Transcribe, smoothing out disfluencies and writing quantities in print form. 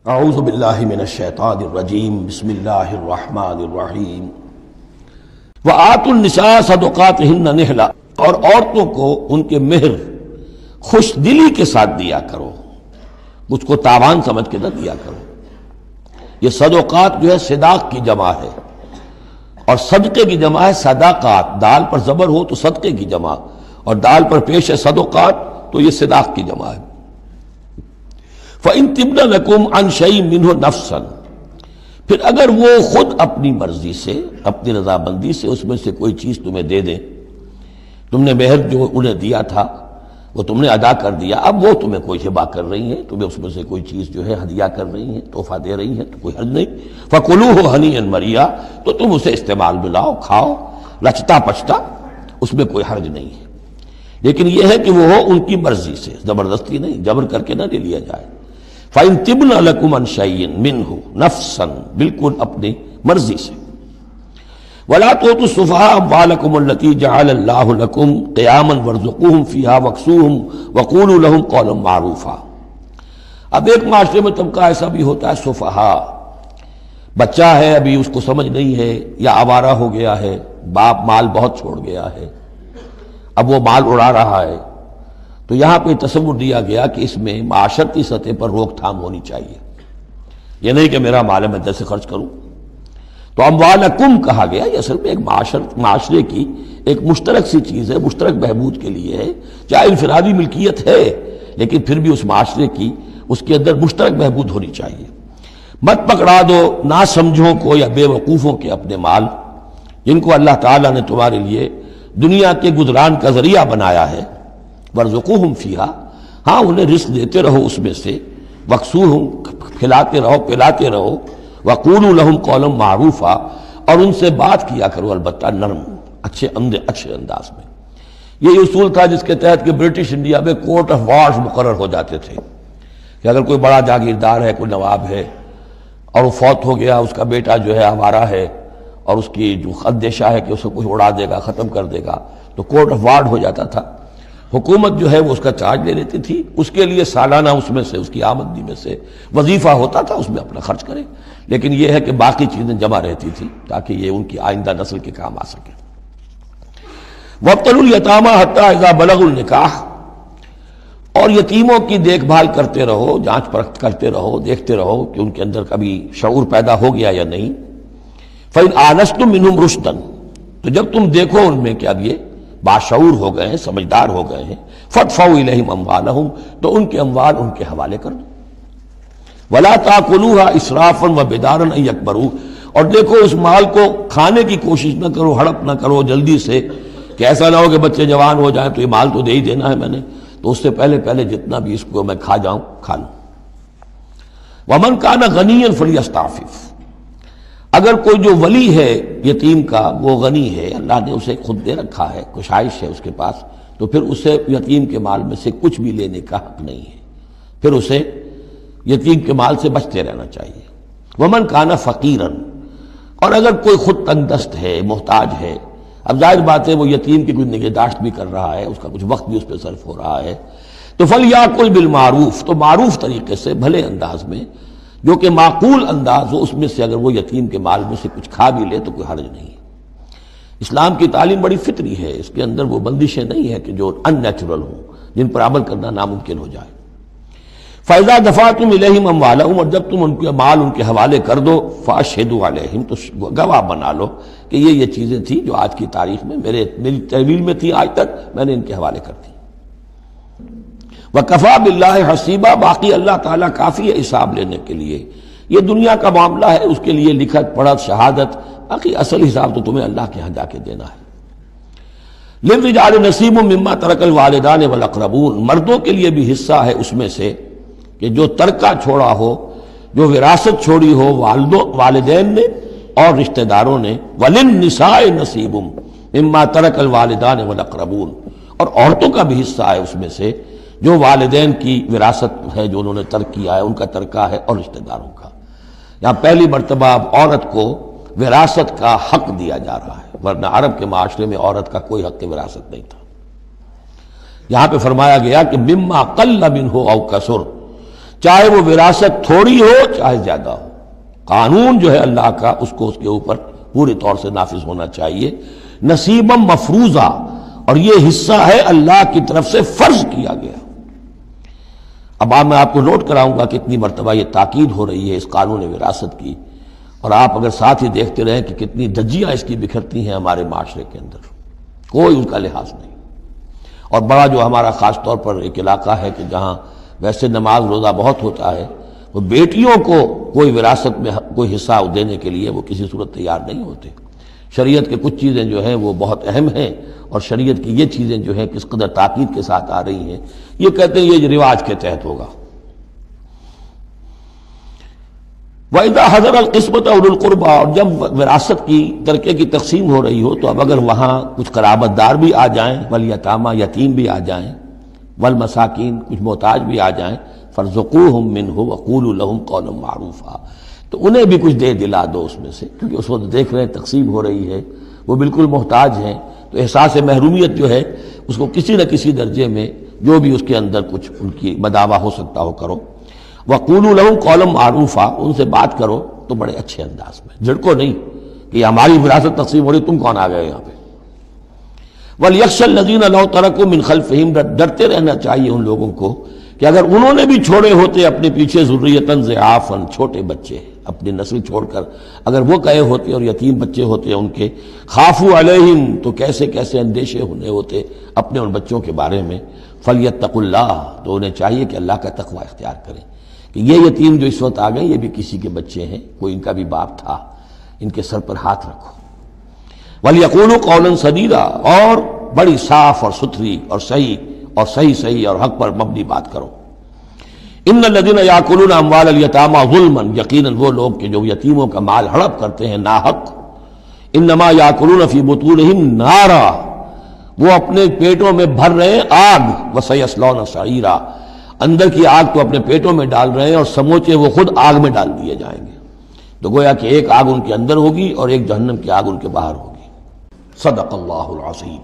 اعوذ باللہ من الشیطان الرجیم بسم اللہ الرحمن الرحیم وآتوا النساء صدقاتہن نحلا، اور عورتوں کو ان کے مہر خوش دلی کے ساتھ دیا کرو، مجھ کو تاوان سمجھ کے نہ دیا کرو۔ یہ صدقات جو ہے صداق کی جمع ہے، اور صدقے کی جمع ہے صداقات، دال پر زبر ہو تو صدقے کی جمع، اور دال پر پیش ہے صدقات تو یہ صداق کی جمع ہے۔ فَإِن تِبْنَ لَكُمْ عَنْ شَيْءٍ مِّنْهُ نَفْسًا، پھر اگر وہ خود اپنی مرضی سے، اپنی رضامندی سے اس میں سے کوئی چیز تمہیں دے دیں، تم نے مہر جو انہیں دیا تھا وہ تم نے ادا کر دیا، اب وہ تمہیں کوئی ہبہ کر رہی ہیں، تمہیں اس میں سے کوئی چیز جو ہے ہدیہ کر رہی ہیں، تحفہ دے رہی ہیں، تو کوئی حرج نہیں۔ فَكُلُوهُ هَنِيًّا مَرِيًّا، تو تم اسے استعمال میں لاؤ، کھاؤ لچتا پچتا، اس میں کوئی حرج نہیں ہے، لیکن یہ ہے کہ وہ ہو ان کی مرضی سے، زبردستی نہیں، جبر کر کے نہ لے لیا جائے۔ فَإِن تِبْنَ لَكُمْ عَنْ شَيْءٍ مِّنْهُ نَفْسًا، بالکل اپنی مرضی سے۔ وَلَا تُؤْتُوا السُّفَهَاءَ أَمْوَالَكُمُ الَّتِي جَعَلَ اللَّهُ لَكُمْ قِيَامًا وَارْزُقُوهُمْ فِيهَا وَاكْسُوهُمْ وَقُولُوا لَهُمْ قَوْلًا مَّعْرُوفًا۔ اب ایک معاشرے میں طبقہ ایسا بھی ہوتا ہے سفہاء، بچہ ہے ابھی اس کو سمجھ نہیں ہے، یا آوارہ ہو گیا ہے، باپ مال بہت چھوڑ گیا ہے، اب وہ مال اڑا رہا ہے، تو یہاں پہ تصور دیا گیا کہ اس میں معاشرتی سطح پر روک تھام ہونی چاہیے، یہ نہیں کہ میرا مال ہے میں جیسے خرچ کروں۔ تو اموالکم کہا گیا، یہ اصل میں ایک معاشرے کی ایک مشترک سی چیز ہے، مشترک بہبود کے لیے ہے، چاہے انفرادی ملکیت ہے لیکن پھر بھی اس معاشرے کی اس کے اندر مشترک بہبود ہونی چاہیے۔ مت پکڑا دو ناسمجھوں کو یا بے وقوفوں کے اپنے مال، جن کو اللہ تعالیٰ نے تمہارے لیے دنیا کے گزران کا ذریعہ بنایا ہے۔ وَارْزُقُوهُمْ فِيهَا، ہاں انہیں رزق دیتے رہو اس میں سے، وَاكْسُوهُمْ کھلاتے رہو پلاتے رہو، وَقُولُوا لَهُمْ قَوْلًا مَّعْرُوفًا، اور ان سے بات کیا کرو البتہ نرم اچھے انداز میں۔ یہ اصول تھا جس کے تحت کہ برٹش انڈیا میں کورٹ آف وارز مقرر ہو جاتے تھے کہ اگر کوئی بڑا جاگیردار ہے، کوئی نواب ہے اور وہ فوت ہو گیا، اس کا بیٹا جو ہے آوارہ ہے اور اس کی جو اندیشہ ہے کہ اسے کوئی اڑا دے گا، ختم کر دے گا، تو کورٹ آف وارز ہو جاتا تھا، حکومت جو ہے وہ اس کا چارج لے لیتی تھی، اس کے لیے سالانہ اس میں سے اس کی آمدنی میں سے وظیفہ ہوتا تھا، اس میں اپنا خرچ کرے، لیکن یہ ہے کہ باقی چیزیں جمع رہتی تھی تاکہ یہ ان کی آئندہ نسل کے کام آ سکے۔ وَابْتَلُوا الْيَتَامَىٰ حَتَّىٰ إِذَا بَلَغُوا النِّكَاحَ، اور یتیموں کی دیکھ بھال کرتے رہو، جانچ پرکھ کرتے رہو، دیکھتے رہو کہ ان کے اندر کبھی شعور پیدا ہو گیا یا نہیں۔ فَإِنْ آنَسْتُم مِّنْهُمْ رُشْدًا، تو جب تم دیکھو ان میں کہ اب یہ باشعور ہو گئے ہیں، سمجھدار ہو گئے ہیں، فَادْفَعُوا إِلَيْهِمْ أَمْوَالَهُمْ، تو ان کے اموال ان کے حوالے کر دو۔ وَلَا تَأْكُلُوهَا إِسْرَافًا وَبِدَارًا أَن يَكْبَرُوا، اور دیکھو اس مال کو کھانے کی کوشش نہ کرو، ہڑپ نہ کرو جلدی سے، کہ ایسا نہ ہو کہ بچے جوان ہو جائیں تو یہ مال تو دے ہی دینا ہے میں نے، تو اس سے پہلے جتنا بھی اس کو میں کھا جاؤں کھا لوں۔ وَمَنْ كَانَ غَنِيًّا فَلْيَسْتَعْفِفْ، اگر کوئی جو ولی ہے یتیم کا وہ غنی ہے، اللہ نے اسے خود دے رکھا ہے، کشائش ہے اس کے پاس، تو پھر اسے یتیم کے مال میں سے کچھ بھی لینے کا حق نہیں ہے، پھر اسے یتیم کے مال سے بچتے رہنا چاہیے۔ وَمَنْ كَانَ فَقِيرًا، اور اگر کوئی خود تنگ دست ہے، محتاج ہے، اب ظاہر بات ہے وہ یتیم کی کوئی نگہداشت بھی کر رہا ہے، اس کا کچھ وقت بھی اس پہ صرف ہو رہا ہے، تو فَلْيَأْكُلْ بِالْمَعْرُوفِ، تو معروف طریقے سے بھلے انداز میں، جو کہ معقول انداز ہو، اس میں سے اگر وہ یتیم کے مال میں سے کچھ کھا بھی لے تو کوئی حرج نہیں ہے۔ اسلام کی تعلیم بڑی فطری ہے، اس کے اندر وہ بندشیں نہیں ہیں کہ جو ان نیچرل ہوں، جن پر عمل کرنا ناممکن ہو جائے۔ فَإِذَا دَفَعْتُمْ إِلَيْهِمْ أَمْوَالَهُمْ، اور جب تم ان کے مال ان کے حوالے کر دو، فَأَشْهِدُوا عَلَيْهِمْ، تو گواہ بنا لو کہ یہ چیزیں تھیں جو آج کی تاریخ میں میری تحویل میں تھی، آج تک میں نے ان کے حوالے کر دی۔ وَكَفَىٰ بِاللَّهِ حَسِيبًا، باقی اللہ تعالیٰ کافی ہے حساب لینے کے لیے، یہ دنیا کا معاملہ ہے، اس کے لیے لکھت پڑھت شہادت، باقی اصل حساب تو تمہیں اللہ کے ہاں جا کے دینا ہے۔ لِلرِّجَالِ نَصِيبٌ مِّمَّا تَرَكَ الْوَالِدَانِ وَالْأَقْرَبُونَ، مردوں کے لیے بھی حصہ ہے اس میں سے کہ جو ترکہ چھوڑا ہو، جو وراثت چھوڑی ہو والدین نے اور رشتہ داروں نے۔ وَلِلنِّسَاءِ نَصِيبٌ مِّمَّا تَرَكَ الْوَالِدَانِ وَالْأَقْرَبُونَ، اور عورتوں کا بھی حصہ ہے اس میں سے جو والدین کی وراثت ہے، جو انہوں نے ترک کیا ہے، ان کا ترکہ ہے، اور رشتہ داروں کا۔ یہاں پہلی مرتبہ اب عورت کو وراثت کا حق دیا جا رہا ہے، ورنہ عرب کے معاشرے میں عورت کا کوئی حق وراثت نہیں تھا۔ یہاں پہ فرمایا گیا کہ مما قل منہ او کثر، چاہے وہ وراثت تھوڑی ہو چاہے زیادہ ہو، قانون جو ہے اللہ کا اس کو اس کے اوپر پورے طور سے نافذ ہونا چاہیے، نصیبا مفروضہ، اور یہ حصہ ہے اللہ کی طرف سے فرض کیا گیا۔ اب میں آپ کو نوٹ کراؤں گا کتنی مرتبہ یہ تاکید ہو رہی ہے اس قانون وراثت کی، اور آپ اگر ساتھ ہی دیکھتے رہیں کہ کتنی دھجیاں اس کی بکھرتی ہیں ہمارے معاشرے کے اندر، کوئی ان کا لحاظ نہیں۔ اور بڑا جو ہمارا خاص طور پر ایک علاقہ ہے کہ جہاں ویسے نماز روزہ بہت ہوتا ہے، وہ بیٹیوں کو کوئی وراثت میں کوئی حصہ دینے کے لیے وہ کسی صورت تیار نہیں ہوتے۔ شریعت کے کچھ چیزیں جو ہیں وہ بہت اہم ہیں، اور شریعت کی یہ چیزیں جو ہیں کس قدر تاکید کے ساتھ آ رہی ہیں، یہ کہتے ہیں یہ رواج کے تحت ہوگا۔ وَإِذَا حَضَرَ الْقِسْمَةَ أُولُو الْقُرْبَى، اور جب وراثت کی ترکے کی تقسیم ہو رہی ہو تو اب اگر وہاں کچھ قرابت دار بھی آ جائیں، والیتامى، یتیم بھی آ جائیں، والمساکین، کچھ محتاج بھی آ جائیں، فارزقوہم منہ وقولوا لہم قولا معروفا، تو انہیں بھی کچھ دے دلا دو اس میں سے، کیونکہ اس وقت دیکھ رہے ہیں تقسیم ہو رہی ہے، وہ بالکل محتاج ہیں، تو احساس محرومیت جو ہے اس کو کسی نہ کسی درجے میں جو بھی اس کے اندر کچھ ان کی بداوا ہو سکتا ہو کرو۔ وقولوا لہم قولا معروفا، ان سے بات کرو تو بڑے اچھے انداز میں، جھڑکو نہیں کہ یہ ہماری وراثت تقسیم ہو رہی، تم کون آ گئے یہاں پہ۔ وَلْيَخْشَ الَّذِينَ لَوْ تَرَكُوا مِنْ خَلْفِهِمْ، ڈرتے رہنا چاہیے ان لوگوں کو کہ اگر انہوں نے بھی چھوڑے ہوتے اپنے پیچھے ذُرِّيَّةً ضِعَافًا، چھوٹے بچے، اپنی نسل چھوڑ کر اگر وہ گئے ہوتے اور یتیم بچے ہوتے ان کے، خافوا علیہم، تو کیسے کیسے اندیشے ہونے ہوتے اپنے ان بچوں کے بارے میں، فلیتقوا اللہ، تو انہیں چاہیے کہ اللہ کا تقوی اختیار کریں کہ یہ یتیم جو اس وقت آ گئے یہ بھی کسی کے بچے ہیں، کوئی ان کا بھی باپ تھا، ان کے سر پر ہاتھ رکھو۔ وَلْيَقُولُوا قَوْلًا سَدِيدًا، اور بڑی صاف اور ستھری اور صحیح اور حق پر مبنی بات کرو۔ ان الذین یاکلون اموال الیتامی ظلما، یقیناً وہ لوگ کہ جو یتیموں کا مال ہڑپ کرتے ہیں ناحق، انما یاکلون فی بطونہم نارا، وہ اپنے پیٹوں میں بھر رہے ہیں آگ، وسیصلون سعیرا، اندر کی آگ تو اپنے پیٹوں میں ڈال رہے ہیں اور سموچے وہ خود آگ میں ڈال دیے جائیں گے۔ تو گویا کہ ایک آگ ان کے اندر ہوگی اور ایک جہنم کی آگ ان کے باہر ہوگی۔ صدق اللہ العظیم۔